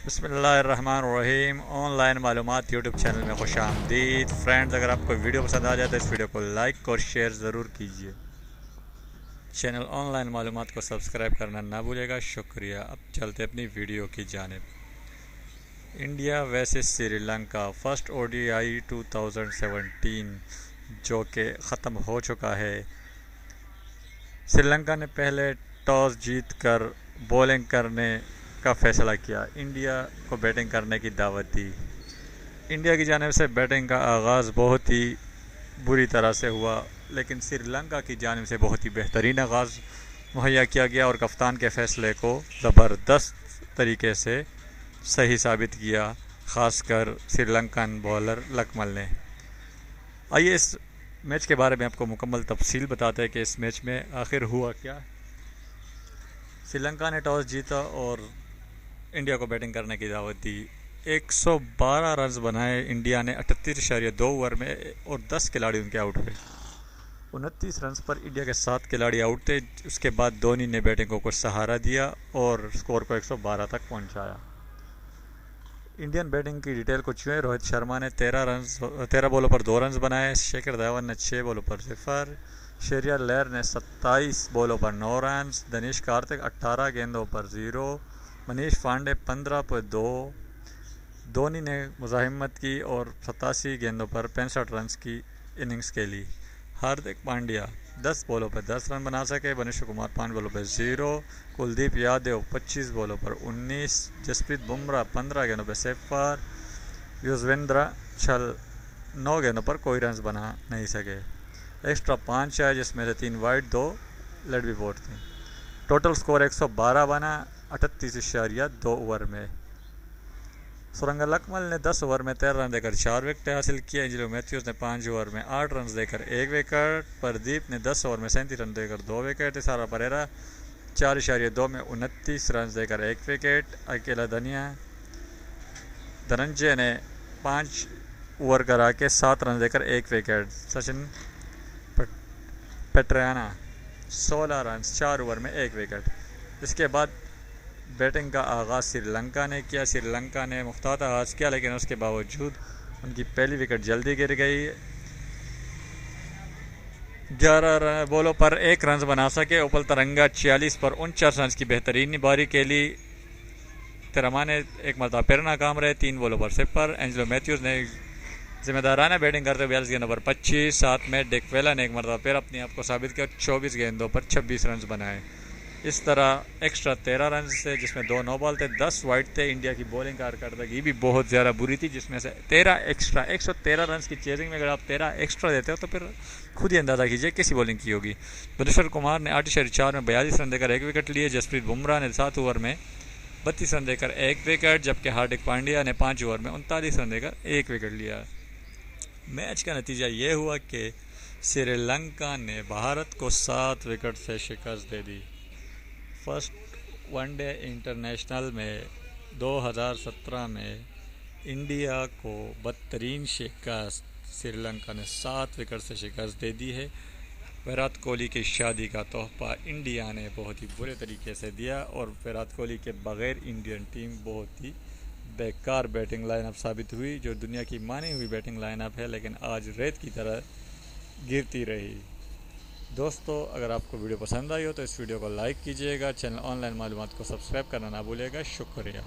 बिस्मिल्लाहिर्रहमानिर्रहीम। ऑनलाइन मालूमात YouTube channel में खुश आमदीद। फ्रेंड्स, अगर आपको वीडियो पसंद आ जाए तो इस वीडियो को लाइक और शेयर ज़रूर कीजिए। चैनल ऑनलाइन मालूमात को सब्सक्राइब करना ना भूलेगा। शुक्रिया। अब चलते अपनी वीडियो की जानिब। India versus Sri Lanka first ODI 2017 जो कि ख़त्म हो चुका है। श्रीलंका ने पहले टॉस जीत कर बॉलिंग करने का फैसला किया। इंडिया को बैटिंग करने की दावत दी। इंडिया की जानिब से बैटिंग का आगाज़ बहुत ही बुरी तरह से हुआ, लेकिन श्रीलंका की जानिब से बहुत ही बेहतरीन आगाज़ मुहैया किया गया और कप्तान के फ़ैसले को ज़बरदस्त तरीके से सही साबित किया, ख़ासकर श्रीलंकन बॉलर लकमल ने। आइए इस मैच के बारे में आपको मुकम्मल तफसील बताते हैं कि इस मैच में आखिर हुआ क्या। श्रीलंका ने टॉस जीता और इंडिया को बैटिंग करने की दावत दी। 112 रन बनाए इंडिया ने 38.2 ओवर में और 10 खिलाड़ी उनके आउट हुए। 29 रन पर इंडिया के 7 खिलाड़ी आउट थे। उसके बाद धोनी ने बैटिंग को सहारा दिया और स्कोर को 112 तक पहुंचाया। इंडियन बैटिंग की डिटेल को छुए। रोहित शर्मा ने 13 बॉलों पर 2 रन बनाए। शेखर धवन ने 6 बॉलों पर 0। शेरियर लहर ने 27 बॉलों पर 9 रन। दिनेश कार्तिक 18 गेंदों पर 0। मनीष पांडे 15 पर 2। धोनी ने मुज़ाहिमत की और 87 गेंदों पर 65 रन की इनिंग्स खेली। हार्दिक पांड्या 10 बॉलों पर 10 रन बना सके। भुवनेश्वर कुमार 5 बॉलों पर 0। कुलदीप यादव 25 बॉलों पर 19। जसप्रीत बुमराह 15 गेंदों पर 0। युजवेंद्र चहल 9 गेंदों पर कोई रन बना नहीं सके। एक्स्ट्रा 5 है, जिसमें से 3 वाइड 2 लेट विकेट थी। टोटल स्कोर 112 बना 38.2 ओवर में। सुरंगा लकमल ने 10 ओवर में 13 रन देकर 4 विकेट हासिल किए। एंजेलो मैथ्यूज ने 5 ओवर में 8 रन देकर 1 विकेट। प्रदीप ने 10 ओवर में 37 रन देकर 2 विकेट। सारा परेरा 4.2 में 29 रन देकर 1 विकेट। अकेला धनंजय ने 5 ओवर करा के 7 रन देकर 1 विकेट। सचिन पेट्रियाना 16 रन 4 ओवर में 1 विकेट। इसके बाद बैटिंग का आगाज़ श्रीलंका ने किया। श्रीलंका ने मुख्तात आगाज़ किया, लेकिन उसके बावजूद उनकी पहली विकेट जल्दी गिर गई। 11 बॉलों पर 1 रन बना सके। उपल तरंगा 46 पर 49 रन की बेहतरीन बारी खेली। तिरमा ने एक मरतबा फिर नाकाम रहे 3 बॉलों पर 0। एंजेलो मैथ्यूज ने जिम्मेदाराना बैटिंग करते हुए 42 गेंदों पर 25। साथ में डिकवेला ने एक मरतबा फिर अपने आप को साबित किया, 24 गेंदों पर 26 रन बनाए। इस तरह एक्स्ट्रा 13 रन से, जिसमें 2 नो बॉल थे, 10 वाइड थे। इंडिया की बॉलिंग कारकर्दगी भी बहुत ज़्यादा बुरी थी, जिसमें से 13 एक्स्ट्रा 113 रन की चेजिंग में अगर आप 13 एक्स्ट्रा देते हो तो फिर खुद ही अंदाज़ा कीजिए कैसी बॉलिंग की होगी। भुवनेश्वर कुमार ने 8.4 में 42 रन देकर 1 विकेट लिए। जसप्रीत बुमराह ने 7 ओवर में 32 रन देकर 1 विकेट, जबकि हार्दिक पांड्या ने 5 ओवर में 39 रन देकर 1 विकेट लिया। मैच का नतीजा ये हुआ कि श्रीलंका ने भारत को 7 विकेट से शिकस्त दे दी। फर्स्ट वनडे इंटरनेशनल में 2017 में इंडिया को बदतरीन शिकस्त श्रीलंका ने 7 विकेट से शिकस्त दे दी है। विराट कोहली की शादी का तोहफा इंडिया ने बहुत ही बुरे तरीके से दिया और विराट कोहली के बगैर इंडियन टीम बहुत ही बेकार बैटिंग लाइनअप साबित हुई, जो दुनिया की मानी हुई बैटिंग लाइनअप है, लेकिन आज रेत की तरह गिरती रही। दोस्तों, अगर आपको वीडियो पसंद आई हो तो इस वीडियो को लाइक कीजिएगा। चैनल ऑनलाइन मालूमात को सब्सक्राइब करना ना भूलिएगा। शुक्रिया।